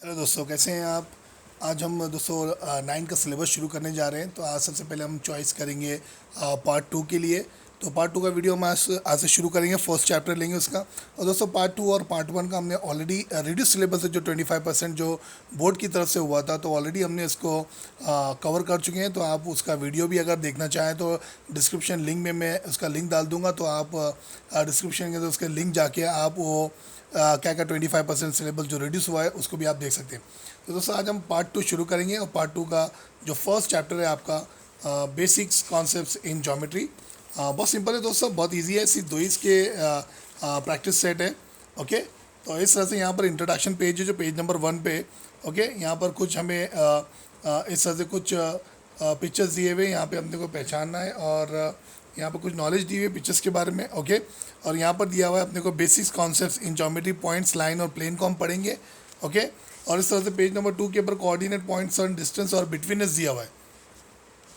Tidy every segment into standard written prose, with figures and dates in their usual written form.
Hello दोस्तों, कैसे हैं आप। आज हम दोस्तों 9 का सिलेबस शुरू करने जा रहे हैं। तो आज सबसे पहले हम चॉइस करेंगे पार्ट 2 के लिए। तो पार्ट 2 का वीडियो हम आज से शुरू करेंगे। फर्स्ट चैप्टर लेंगे उसका। और दोस्तों पार्ट 2 और पार्ट 1 का हमने ऑलरेडी रिड्यूस सिलेबस है, जो 25% जो बोर्ड की तरफ से हुआ था, तो ऑलरेडी हमने इसको कवर कर चुके हैं। तो आप उसका वीडियो भी अगर देखना चाहें तो डिस्क्रिप्शन लिंक में मैं उसका लिंक डाल दूंगा। तो आप डिस्क्रिप्शन के अंदर उसके लिंक जाके आप वो क्या क्या 25% सिलेबस जो रिड्यूस हुआ है उसको भी आप देख सकते हैं। तो दोस्तों आज हम पार्ट 2 शुरू करेंगे। और पार्ट 2 का जो फर्स्ट चैप्टर है आपका बेसिक्स कॉन्सेप्ट्स इन ज्योमेट्री। बहुत सिंपल है दोस्तों, बहुत इजी है। सिर्फ दो ही इसके प्रैक्टिस सेट है। ओके, तो इस तरह से यहाँ पर इंट्रोडक्शन पेज है जो पेज नंबर 1 पे। ओके, यहाँ पर कुछ हमें इस तरह से कुछ पिक्चर्स दिए हुए, यहाँ पे अपने को पहचानना है। और यहाँ पर कुछ नॉलेज दी हुई है पिक्चर्स के बारे में। ओके, और यहाँ पर दिया हुआ है अपने को basics concepts in geometry, points, line और प्लेन को हम पढ़ेंगे। ओके, और इस तरह से पेज नंबर 2 के ऊपर कोऑर्डिनेट, पॉइंट्स और डिस्टेंस और बिटवीनेस दिया हुआ है।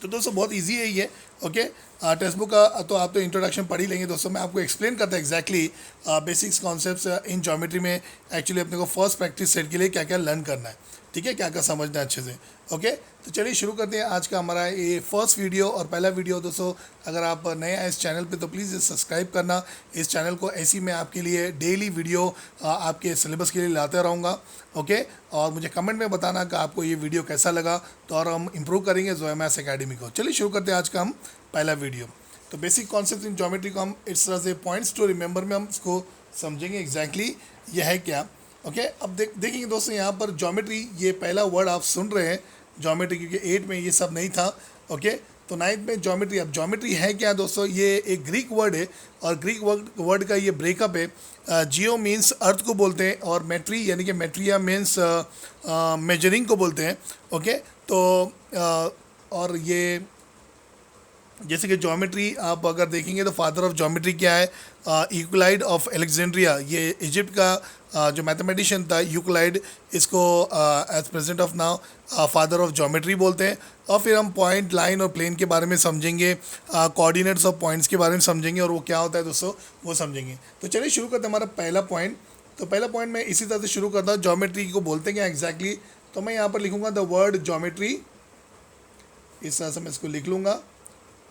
तो दोस्तों बहुत इजी है ये। ओके, टेक्स्ट बुक का तो आप तो इंट्रोडक्शन पढ़ ही लेंगे दोस्तों। मैं आपको एक्सप्लेन करता हूँ exactly basics concepts in geometry में एक्चुअली अपने को फर्स्ट प्रैक्टिस सेट के लिए क्या क्या लर्न करना है, ठीक है, क्या क्या समझना है अच्छे से। ओके, तो चलिए शुरू करते हैं आज का हमारा ये फर्स्ट वीडियो और पहला वीडियो। दोस्तों अगर आप नए आए इस चैनल पे तो प्लीज़ सब्सक्राइब करना इस चैनल को। ऐसी मैं आपके लिए डेली वीडियो आपके सिलेबस के लिए लाते रहूँगा। ओके, और मुझे कमेंट में बताना कि आपको ये वीडियो कैसा लगा, तो और हम इम्प्रूव करेंगे जोया मैथ्स एकेडमी को। चलिए शुरू करते हैं आज का हम पहला वीडियो। तो बेसिक कॉन्सेप्ट इन ज्योमेट्री को हम इस तरह से पॉइंट्स टू रिमेंबर में हम इसको समझेंगे एग्जैक्टली यह है क्या। ओके, अब देखेंगे दोस्तों यहाँ पर ज्योमेट्री, ये पहला वर्ड आप सुन रहे हैं ज्योमेट्री, क्योंकि 8 में ये सब नहीं था। ओके, तो 9th में ज्योमेट्री। अब ज्योमेट्री है क्या दोस्तों, ये एक ग्रीक वर्ड है और ग्रीक वर्ड का ये ब्रेकअप है। जियो मीन्स अर्थ को बोलते हैं और मेट्री यानी कि मेट्रिया मीन्स मेजरिंग को बोलते हैं। ओके, तो और ये जैसे कि ज्योमेट्री आप अगर देखेंगे तो फादर ऑफ ज्योमेट्री क्या है, यूक्लाइड ऑफ एलेक्जेंड्रिया। ये इजिप्ट का जो मैथमेटिशियन था यूक्लाइड, इसको as present of now father of geometry बोलते हैं। और फिर हम पॉइंट, लाइन और प्लेन के बारे में समझेंगे, कोऑर्डिनेट्स ऑफ पॉइंट्स के बारे में समझेंगे और वो क्या होता है दोस्तों वो समझेंगे। तो चलिए शुरू करते हैं हमारा पहला पॉइंट। तो पहला पॉइंट मैं इसी तरह से शुरू करता हूँ, ज्योमेट्री को बोलते हैं क्या एग्जैक्टली। तो मैं यहाँ पर लिखूँगा द वर्ड ज्योमेट्री, इस तरह से मैं इसको लिख लूँगा।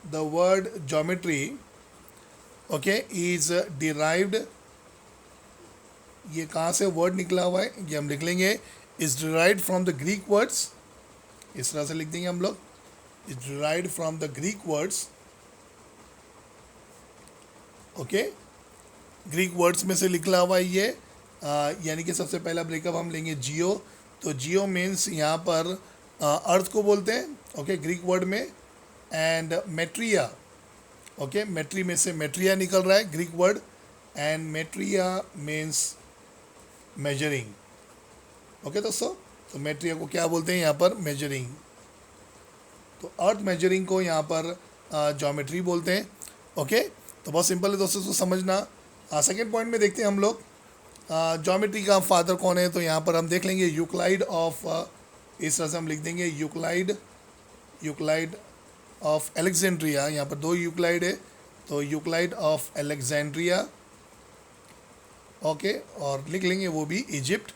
The word geometry, okay, is derived, ये कहाँ से वर्ड निकला हुआ है ये हम लिख लेंगे, is derived from the Greek words, इस तरह से लिख देंगे हम लोग, is derived from the Greek words। Okay, Greek words में से निकला हुआ है ये। यानी कि सबसे पहला ब्रेकअप हम लेंगे जियो। तो जियो मीन्स यहाँ पर अर्थ को बोलते हैं, ओके, ग्रीक वर्ड में। एंड मेट्रिया, ओके, मेट्री में से मेट्रिया निकल रहा है Greek word. And metria means measuring. Okay दोस्तों, तो मेट्रिया को क्या बोलते हैं यहाँ पर, मेजरिंग। तो अर्थ मेजरिंग को यहाँ पर ज्योमेट्री बोलते हैं। ओके, तो बहुत सिंपल है दोस्तों, इसको समझना। सेकेंड पॉइंट में देखते हैं हम लोग ज्योमेट्री का फादर कौन है। तो यहाँ पर हम देख लेंगे यूक्लाइड ऑफ, इस तरह से हम लिख देंगे यूक्लाइड ऑफ एलेक्जेंड्रिया। यहाँ पर 2 यूक्लाइड है, तो यूक्लाइड ऑफ एलेक्जेंड्रिया। ओके, और लिख लेंगे वो भी इजिप्ट।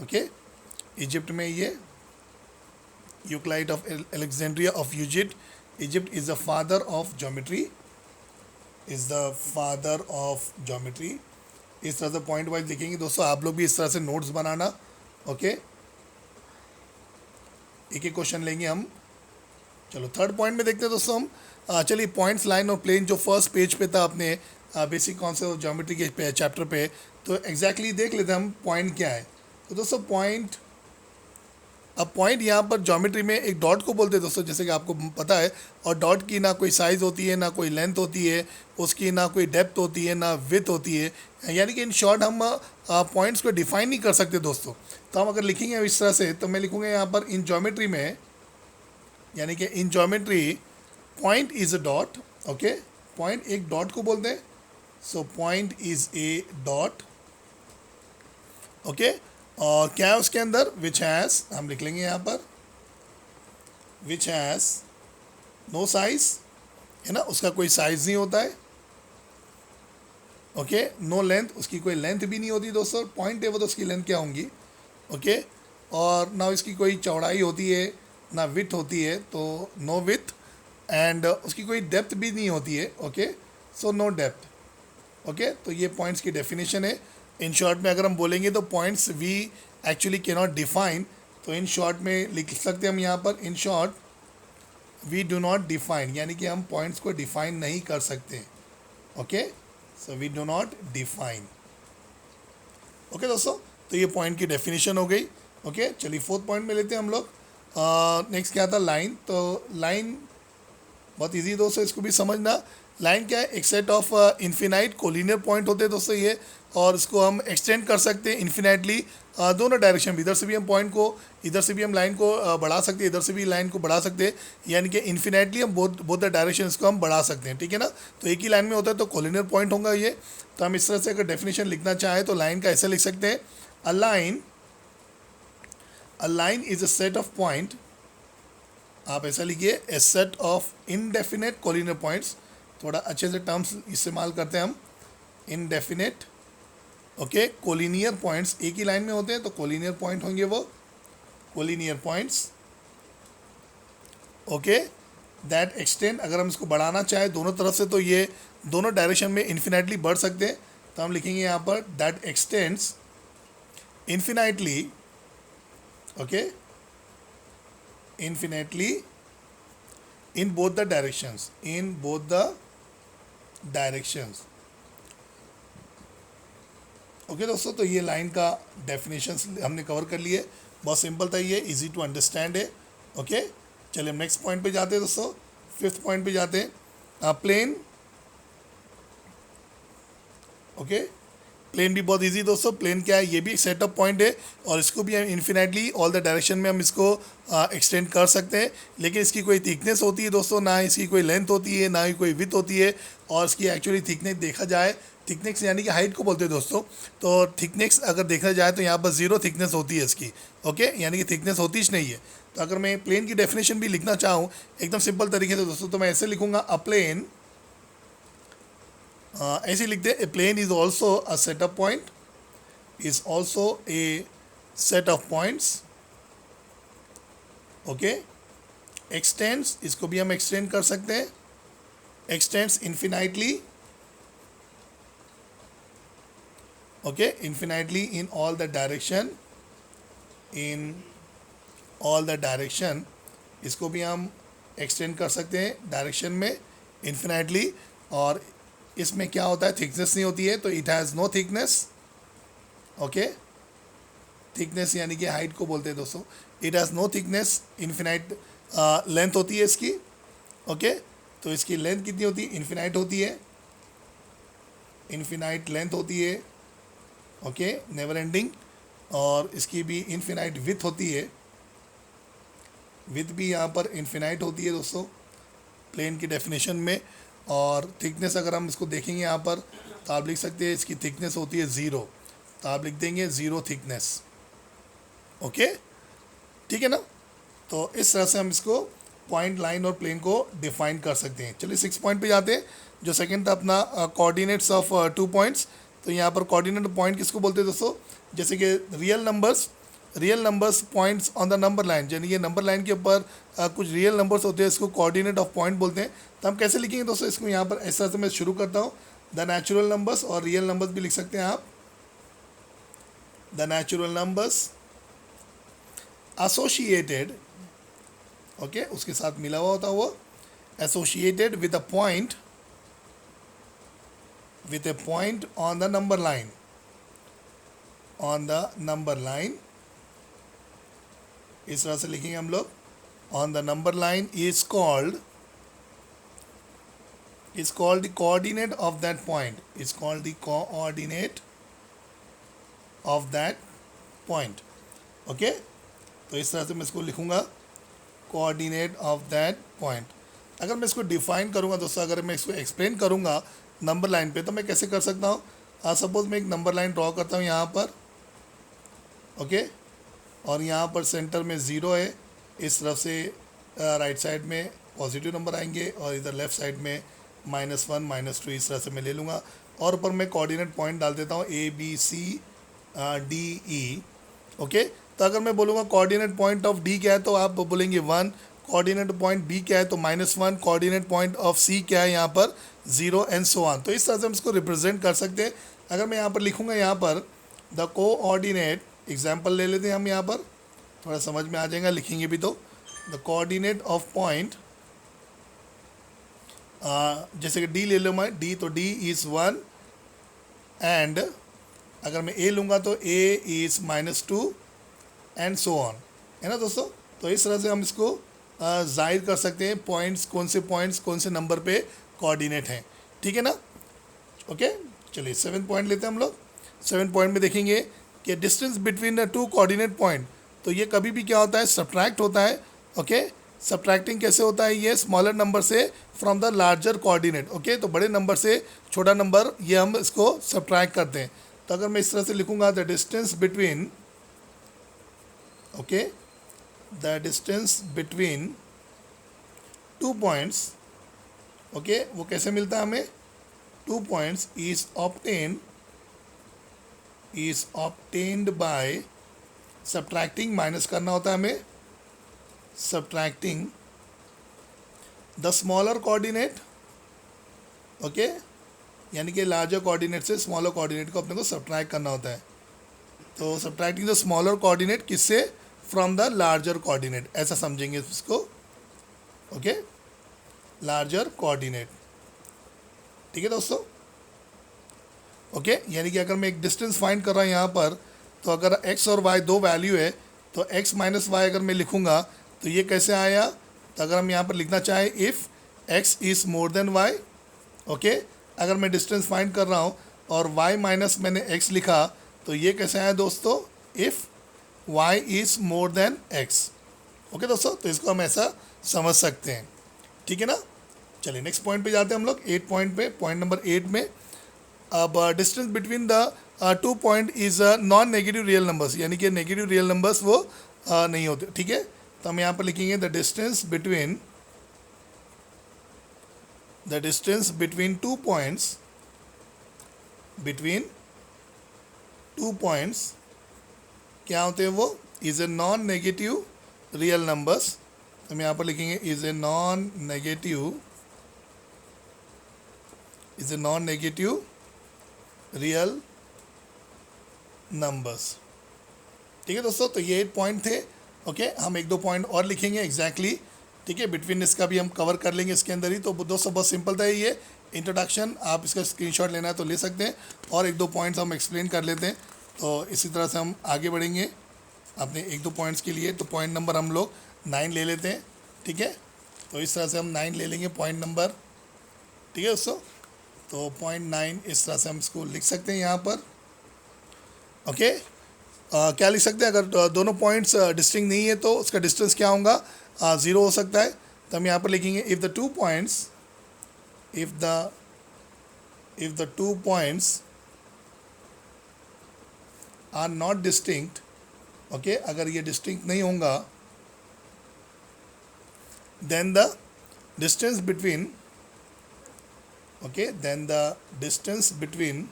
ओके, इजिप्ट में ये Euclid of Alexandria of Egypt is the father of geometry, is the father of geometry. इस तरह से पॉइंट वाइज लिखेंगे दोस्तों, आप लोग भी इस तरह से नोट्स बनाना। ओके, एक एक क्वेश्चन लेंगे हम। चलो थर्ड पॉइंट में देखते हैं दोस्तों हम। चलिए पॉइंट्स, लाइन और प्लेन जो फर्स्ट पेज पे था अपने बेसिक कॉन्सेप्ट ऑफ ज्योमेट्री के चैप्टर पे, तो एग्जैक्टली देख लेते हैं हम पॉइंट क्या है। तो दोस्तों पॉइंट, अब पॉइंट यहाँ पर ज्योमेट्री में एक डॉट को बोलते हैं दोस्तों, जैसे कि आपको पता है। और डॉट की ना कोई साइज़ होती है, ना कोई लेंथ होती है, उसकी ना कोई डेप्थ होती है, ना विथ होती है। यानी कि इन शॉर्ट हम पॉइंट्स को डिफाइन नहीं कर सकते दोस्तों। तो हम अगर लिखेंगे इस तरह से, तो मैं लिखूँगा यहाँ पर इन ज्योमेट्री में, यानी कि in geometry point is a dot. Okay, point एक डॉट को बोलते हैं। So point is a dot. Okay, और क्या है उसके अंदर, विच हैज़, हम लिख लेंगे यहाँ पर विच हैज़ नो साइज, है ना, उसका कोई साइज़ नहीं होता है। ओके, नो लेंथ, उसकी कोई लेंथ भी नहीं होती दोस्तों। पॉइंट है वो, तो उसकी लेंथ क्या होंगी। ओके। और ना इसकी कोई चौड़ाई होती है ना विथ होती है, तो नो विथ, एंड उसकी कोई डेप्थ भी नहीं होती है। Okay, so no depth. Okay, तो ये पॉइंट्स की डेफिनेशन है। इन शॉर्ट में अगर हम बोलेंगे तो points we actually can not define, तो इन शॉर्ट में लिख सकते हैं हम यहाँ पर, in short we do not define, यानी कि हम पॉइंट्स को डिफाइन नहीं कर सकते। Okay, so we do not define. Okay दोस्तों, तो ये पॉइंट की डेफिनेशन हो गई। ओके, चलिए फोर्थ पॉइंट में लेते हैं हम लोग। नेक्स्ट क्या था, लाइन। तो लाइन बहुत इजी दोस्तों, इसको भी समझना। लाइन क्या है, एक set of infinite collinear point होते हैं दोस्तों ये, और इसको हम एक्सटेंड कर सकते हैं इन्फिनाइटली दोनों डायरेक्शन में। इधर से भी हम पॉइंट को, इधर से भी हम लाइन को बढ़ा सकते हैं, इधर से भी लाइन को बढ़ा सकते हैं, यानी कि इन्फिनाइटली हम बोथ द डायरेक्शन को हम बढ़ा सकते हैं। ठीक है ना, तो एक ही लाइन में होता है तो कोलिनियर पॉइंट होगा ये। तो हम इस तरह से अगर डेफिनेशन लिखना चाहें तो लाइन का ऐसे लिख सकते हैं, a line is a set of point, आप ऐसा लिखिए, a set of indefinite collinear points. थोड़ा अच्छे से टर्म्स इस्तेमाल करते हैं हम, इनडेफिनेट ओके कोलिनियर पॉइंट्स, एक ही लाइन में होते हैं तो कोलिनियर पॉइंट होंगे वो, collinear points. Okay, that extend, अगर हम इसको बढ़ाना चाहें दोनों तरफ से तो ये दोनों डायरेक्शन में इन्फिनाइटली बढ़ सकते हैं, तो हम लिखेंगे यहाँ पर that x tends infinitely, okay, infinitely in both the directions, in both the directions। Okay दोस्तों, तो ये लाइन का डेफिनेशन हमने कवर कर लिए, बहुत सिंपल था ये, इजी टू अंडरस्टैंड है। ओके, चलिए हम नेक्स्ट पॉइंट पे जाते हैं दोस्तों, फिफ्थ पॉइंट पे जाते हैं, प्लेन। ओके, प्लेन भी बहुत इजी दोस्तों। प्लेन क्या है, ये भी एक सेटअप पॉइंट है, और इसको भी हम इन्फिनाइटली ऑल द डायरेक्शन में हम इसको एक्सटेंड कर सकते हैं, लेकिन इसकी कोई थिकनेस होती है दोस्तों, ना इसकी कोई लेंथ होती है, ना ही कोई विथ होती है। और इसकी एक्चुअली थिकनेस देखा जाए, थिकनेस यानी कि हाइट को बोलते हैं दोस्तों, तो थिकनेस अगर देखा जाए तो यहाँ पर ज़ीरो थिकनेस होती है इसकी। ओके, यानी कि थिकनेस होती ही नहीं है। तो अगर मैं प्लेन की डेफिनेशन भी लिखना चाहूँ एकदम सिंपल तरीके से दोस्तों, तो मैं ऐसे लिखूँगा, अ प्लेन, ऐसे लिखते हैं, a plane is also a set of point, is also a set of points. Okay, extends, इसको भी हम एक्सटेंड कर सकते हैं, extends infinitely, okay, infinitely in all the direction, in all the direction, इसको भी हम एक्सटेंड कर सकते हैं डायरेक्शन में इन्फिनाइटली। और इसमें क्या होता है, थिकनेस नहीं होती है, तो it has no thickness. Okay, thickness यानी कि हाइट को बोलते हैं दोस्तों, it has no thickness, infinite length होती है इसकी। ओके, तो इसकी लेंथ कितनी होती है, इन्फिनाइट होती है, इन्फिनाइट लेंथ होती है। Okay, never ending. और इसकी भी इन्फिनाइट विथ होती है, विथ भी यहाँ पर इन्फिनाइट होती है दोस्तों प्लेन की डेफिनेशन में। और थिकनेस अगर हम इसको देखेंगे यहाँ पर, तो आप लिख सकते हैं इसकी थिकनेस होती है ज़ीरो, तो आप लिख देंगे ज़ीरो थिकनेस। ओके, ठीक है ना, तो इस तरह से हम इसको पॉइंट, लाइन और प्लेन को डिफाइन कर सकते हैं। चलिए सिक्स पॉइंट पे जाते हैं, जो सेकंड था अपना कोऑर्डिनेट्स ऑफ 2 पॉइंट्स। तो यहाँ पर कोऑर्डिनेट पॉइंट किसको बोलते हैं दोस्तों, जैसे कि real numbers points on the number line, यानी ये नंबर लाइन के ऊपर कुछ रियल नंबर्स होते हैं, इसको कोऑर्डिनेट ऑफ पॉइंट बोलते हैं। तो हम कैसे लिखेंगे दोस्तों इसको, यहाँ पर इस तरह से मैं शुरू करता हूँ, द नेचुरल नंबर्स, और रियल नंबर्स भी लिख सकते हैं आप, the natural numbers associated, okay, उसके साथ मिला हुआ होता है वो, associated with a point, with a point on the number line, on the number line, इस तरह से लिखेंगे हम लोग, on the number line is called the coordinate of that point, is called the coordinate of that point। Okay, तो इस तरह से मैं इसको लिखूंगा, कोऑर्डिनेट ऑफ दैट पॉइंट। अगर मैं इसको डिफाइन करूंगा दोस्तों, अगर मैं इसको एक्सप्लेन करूंगा नंबर लाइन पे, तो मैं कैसे कर सकता हूँ, सपोज मैं एक नंबर लाइन ड्रॉ करता हूँ यहाँ पर, ओके, और यहाँ पर सेंटर में ज़ीरो है, इस तरफ से राइट साइड में पॉजिटिव नंबर आएंगे, और इधर लेफ़्ट साइड में -1 -2, इस तरह से मैं ले लूँगा। और ऊपर मैं कोऑर्डिनेट पॉइंट डाल देता हूँ A B C D E। Okay, तो अगर मैं बोलूँगा कोऑर्डिनेट पॉइंट ऑफ डी क्या है तो आप बोलेंगे 1, कोऑर्डिनेट पॉइंट बी क्या है तो -1, कोऑर्डिनेट पॉइंट ऑफ सी क्या है यहाँ पर 0 एंड सो ऑन। तो इस तरह से हम इसको रिप्रेजेंट कर सकते हैं। अगर मैं यहाँ पर लिखूँगा यहाँ पर द कोऑर्डिनेट, एग्जाम्पल ले लेते हैं हम यहाँ पर, थोड़ा समझ में आ जाएगा लिखेंगे भी तो। द कोऑर्डिनेट ऑफ पॉइंट, जैसे कि डी ले लो मैं, डी तो डी इज़ 1 एंड अगर मैं ए लूँगा तो A is -2 and so on, है ना दोस्तों। तो इस तरह से हम इसको जाहिर कर सकते हैं पॉइंट्स कौन से नंबर पे कोऑर्डिनेट हैं, ठीक है ना। ओके, चलिए 7 पॉइंट लेते हैं हम लोग। 7 पॉइंट में देखेंगे कि distance between the 2 coordinate point, तो ये कभी भी क्या होता है, सब्ट्रैक्ट होता है। ओके, सब्ट्रैक्टिंग कैसे होता है, ये स्मॉलर नंबर से from the larger coordinate. Okay, तो बड़े नंबर से छोटा नंबर, ये हम इसको सब्ट्रैक्ट करते हैं। तो अगर मैं इस तरह से लिखूँगा the distance between, okay, the distance between 2 points, okay, वो कैसे मिलता है हमें, 2 points is obtained by subtracting, minus करना होता है हमें, subtracting the smaller coordinate. Okay, यानी कि लार्जर कोऑर्डिनेट से स्मॉलर कोऑर्डिनेट को अपने को सब्ट्रैक्ट करना होता है। तो सब्ट्रैक्टिंग द स्मॉलर कोऑर्डिनेट किससे, फ्रॉम द लार्जर कोऑर्डिनेट, ऐसा समझेंगे इसको। ओके, लार्जर कोऑर्डिनेट, ठीक है दोस्तों। ओके, यानी कि अगर मैं एक डिस्टेंस फाइंड कर रहा हूँ यहाँ पर, तो अगर x और y दो वैल्यू है तो x माइनस वाई अगर मैं लिखूँगा तो ये कैसे आया। तो अगर हम यहाँ पर लिखना चाहें if x is more than y, okay, अगर मैं डिस्टेंस फाइंड कर रहा हूँ और y माइनस मैंने x लिखा तो ये कैसे आया दोस्तों, if y is more than x। Okay दोस्तों, तो इसको हम ऐसा समझ सकते हैं, ठीक है ना। चलिए नेक्स्ट पॉइंट पे जाते हैं हम लोग, 8 पॉइंट पे। पॉइंट नंबर 8 में अब distance between the 2 point is non negative real numbers, यानी कि नेगेटिव रियल नंबर्स वो नहीं होते, ठीक है। तो हम यहाँ पर लिखेंगे द डिस्टेंस बिटवीन 2 पॉइंट्स, क्या होते हैं वो, is a non negative real numbers. हम यहाँ पर लिखेंगे is a non negative real numbers, ठीक है दोस्तों। तो ये 8 पॉइंट थे। ओके, हम 1-2 पॉइंट और लिखेंगे एग्जैक्टली, ठीक है। बिटवीननेस का भी हम कवर कर लेंगे इसके अंदर ही। तो दोस्तों बहुत सिंपल था ये इंट्रोडक्शन, आप इसका स्क्रीनशॉट लेना है तो ले सकते हैं, और 1-2 पॉइंट्स हम एक्सप्लेन कर लेते हैं। तो इसी तरह से हम आगे बढ़ेंगे अपने 1-2 पॉइंट्स के लिए। तो पॉइंट नंबर हम लोग 9 ले लेते हैं, ठीक है। तो इस तरह से हम 9 ले लेंगे पॉइंट नंबर, ठीक है दोस्तों। तो पॉइंट 9 इस तरह से हम इसको लिख सकते हैं यहाँ पर। ओके, क्या लिख सकते हैं, अगर दोनों पॉइंट्स डिस्टिंक्ट नहीं है तो उसका डिस्टेंस क्या होगा, 0 हो सकता है। तो हम यहाँ पर लिखेंगे if the two points are not distinct, okay, अगर ये डिस्टिंक्ट नहीं होगा, then the distance between, okay, then the distance between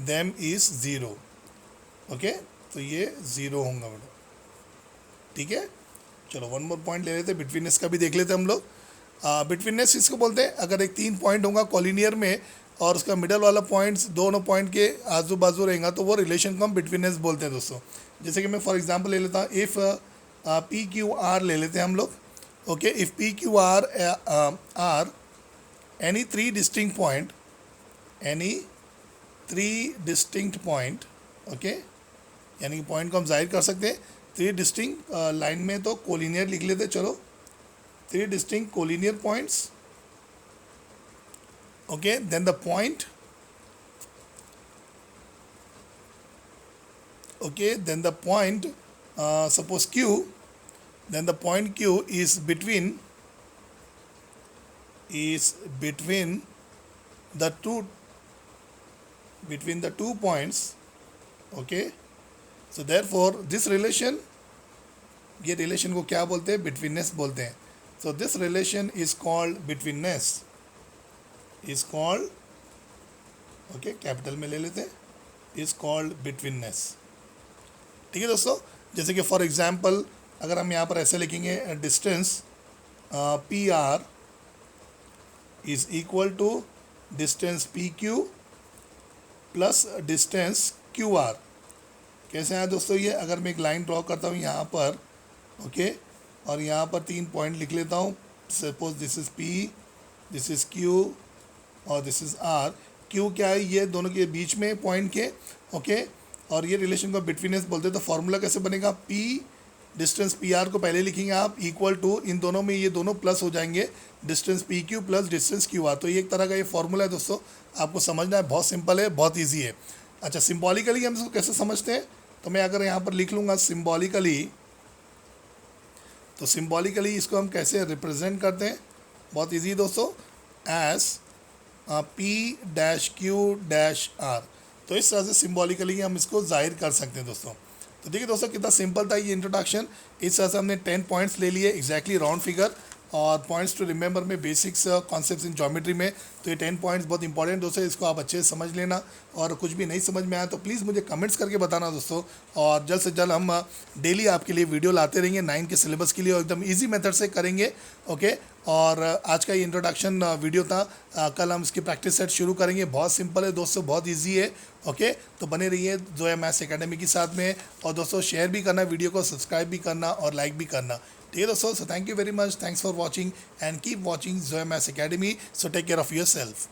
them is 0। Okay, तो ये 0 होगा बेटा, ठीक है। चलो 1 मोर पॉइंट ले लेते हैं, बिटवीननेस का भी देख लेते हैं हम लोग। बिटवीननेस इसको बोलते हैं, अगर एक 3 पॉइंट होगा कॉलिनियर में और उसका मिडल वाला पॉइंट्स दोनों पॉइंट के आजू बाजू रहेगा तो वो रिलेशन को हम बिटवीननेस बोलते हैं दोस्तों। जैसे कि मैं फॉर एग्जांपल ले लेता हूँ, इफ़ PQR ले लेते हैं हम लोग। Okay, if PQR are any 3 distinct point, okay, यानी कि पॉइंट को हम जाहिर कर सकते हैं 3 डिस्टिंक्ट लाइन में, तो कोलिनियर लिख लेते, चलो 3 distinct collinear points. Okay, then the point, okay, then the point suppose Q, then the point Q is between the two points, okay. So therefore this relation, ये relation को क्या बोलते हैं, betweenness बोलते हैं। So this relation is called betweenness, okay, capital में ले लेते हैं, इज कॉल्ड बिटवीननेस। ठीक है दोस्तों, जैसे कि फॉर एग्जांपल अगर हम यहाँ पर ऐसे लिखेंगे distance P R is equal to distance P Q plus distance Q R. कैसे है दोस्तों ये, अगर मैं एक लाइन ड्रॉ करता हूँ यहाँ पर, ओके, और यहाँ पर 3 पॉइंट लिख लेता हूँ। Suppose this is P, this is Q और दिस इज़ आर। क्यू क्या है, ये दोनों के बीच में पॉइंट के, ओके, और ये रिलेशन को बिटवीननेस बोलते हैं। तो फॉर्मूला कैसे बनेगा, पी डिस्टेंस पी आर को पहले लिखेंगे आप इक्वल टू, इन दोनों में ये दोनों प्लस हो जाएंगे, distance P Q plus distance Q are. तो ये एक तरह का ये फॉर्मूला है दोस्तों, आपको समझना है, बहुत सिंपल है, बहुत ईजी है। अच्छा, सिम्बॉलिकली हम इसको कैसे समझते हैं, तो मैं अगर यहाँ पर लिख लूँगा सिम्बॉलिकली, तो सिम्बॉलिकली इसको हम कैसे रिप्रेजेंट करते हैं, बहुत ईजी दोस्तों, as P dash Q dash R. तो इस तरह से सिम्बॉलिकली हम इसको जाहिर कर सकते हैं दोस्तों। तो देखिए दोस्तों कितना सिंपल था ये इंट्रोडक्शन। इस तरह से हमने 10 पॉइंट्स ले लिए, एग्जैक्टली राउंड फिगर, और पॉइंट्स टू रिमेंबर में बेसिक्स कॉन्सेप्ट्स इन ज्योमेट्री में। तो ये 10 पॉइंट्स बहुत इंपॉर्टेंट दोस्तों, इसको आप अच्छे से समझ लेना, और कुछ भी नहीं समझ में आया तो प्लीज़ मुझे कमेंट्स करके बताना दोस्तों। और जल्द से जल्द हम डेली आपके लिए वीडियो लाते रहेंगे 9 के सिलेबस के लिए, और एकदम ईजी मेथड से करेंगे, ओके। और आज का ये इंट्रोडक्शन वीडियो था, कल हम इसकी प्रैक्टिस सेट शुरू करेंगे। बहुत सिंपल है दोस्तों, बहुत ईजी है, ओके। तो बने रहिए जोया मैथ्स एकेडमी के साथ में, और दोस्तों शेयर भी करना वीडियो को, सब्सक्राइब भी करना और लाइक भी करना, ठीक है दोस्तों। So thank you very much, thanks for watching and keep watching Zoya maths academy. So take care of your self.